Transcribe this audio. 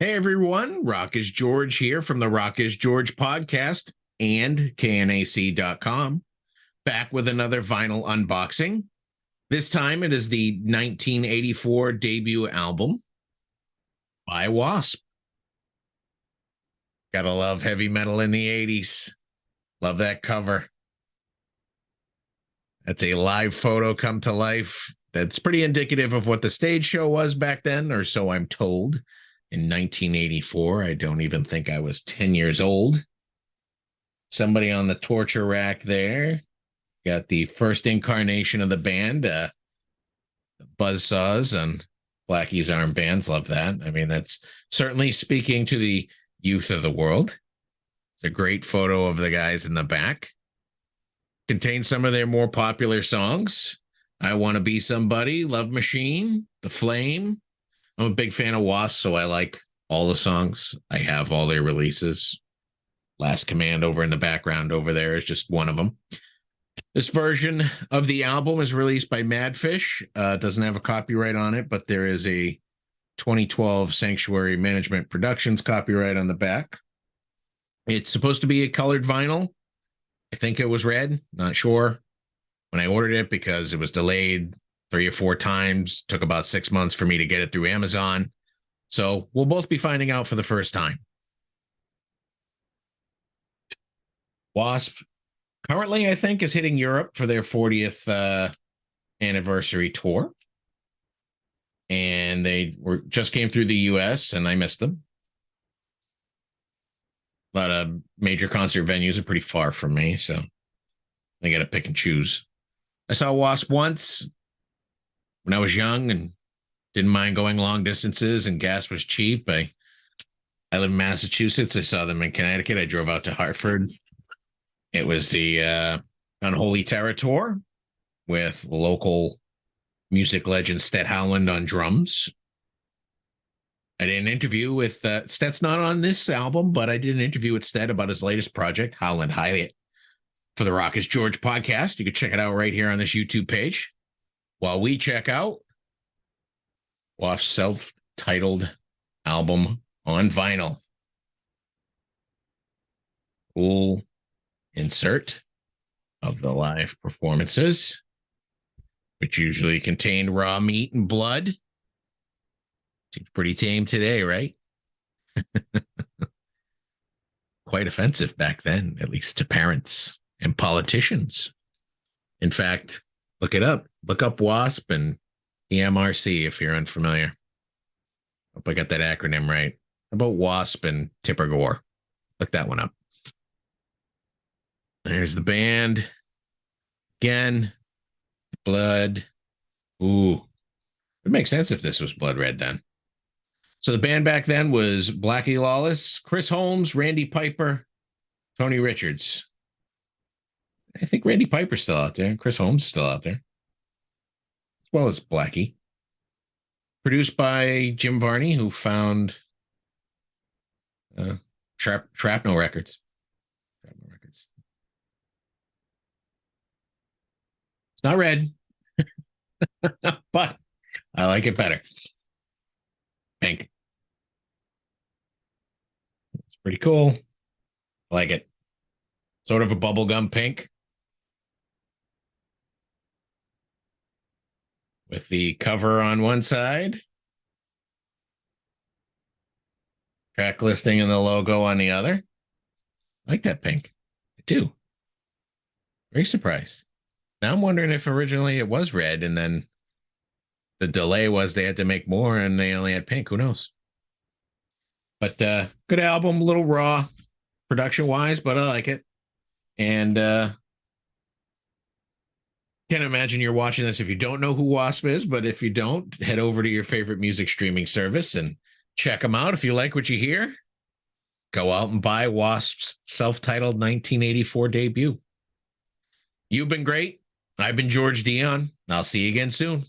Hey everyone, Rock is George here from the Rock is George podcast and knac.com. Back with another vinyl unboxing. This time it is the 1984 debut album by W.A.S.P. Gotta love heavy metal in the 80s. Love that cover. That's a live photo come to life. That's pretty indicative of what the stage show was back then, or so I'm told. In 1984, I don't even think I was 10 years old. Somebody on the torture rack there. Got the first incarnation of the band, Buzzsaws and Blackie's armbands. Love that. I mean, that's certainly speaking to the youth of the world. It's a great photo of the guys in the back. Contains some of their more popular songs. I Want to Be Somebody, Love Machine, The Flame. I'm a big fan of W.A.S.P, so I like all the songs. I have all their releases. Last Command over in the background over there is just one of them. This version of the album is released by Madfish. Doesn't have a copyright on it, but there is a 2012 Sanctuary Management Productions copyright on the back. It's supposed to be a colored vinyl. I think it was red, not sure. When I ordered it, because it was delayed 3 or 4 times, took about 6 months for me to get it through Amazon. So we'll both be finding out for the first time. W.A.S.P. currently, I think, is hitting Europe for their 40th anniversary tour. And they just came through the U.S., and I missed them. A lot of major concert venues are pretty far from me, so I got to pick and choose. I saw W.A.S.P. once when I was young and didn't mind going long distances, and gas was cheap. I live in Massachusetts. I saw them in Connecticut. I drove out to Hartford. It was the Unholy Terror tour with local music legend Stet Howland on drums. I did an interview with Stet's not on this album, but I did an interview with Stet about his latest project, Howland Hyatt, for the Rock is George podcast. You can check it out right here on this YouTube page. While we check out W.A.S.P's self-titled album on vinyl. Cool insert of the live performances, which usually contained raw meat and blood. Seems pretty tame today, right? Quite offensive back then, at least to parents and politicians. In fact, look it up. Look up W.A.S.P. and EMRC if you're unfamiliar. Hope I got that acronym right. How about W.A.S.P. and Tipper Gore? Look that one up. There's the band. Again, blood. Ooh. It makes sense if this was blood red then. So the band back then was Blackie Lawless, Chris Holmes, Randy Piper, Tony Richards. I think Randy Piper's still out there. Chris Holmes is still out there. As well as Blackie. Produced by Jim Varney, who found Shrapnel Records. It's not red, but I like it better. Pink. It's pretty cool. I like it. Sort of a bubblegum pink. With the cover on one side. Track listing and the logo on the other. I like that pink. I do. Very surprised. Now I'm wondering if originally it was red and then the delay was they had to make more and they only had pink. Who knows? But good album, a little raw production-wise, but I like it. And can't imagine you're watching this if you don't know who W.A.S.P. is, but if you don't, head over to your favorite music streaming service and check them out. If you like what you hear, go out and buy W.A.S.P's self-titled 1984 debut. You've been great. I've been George Dion. I'll see you again soon.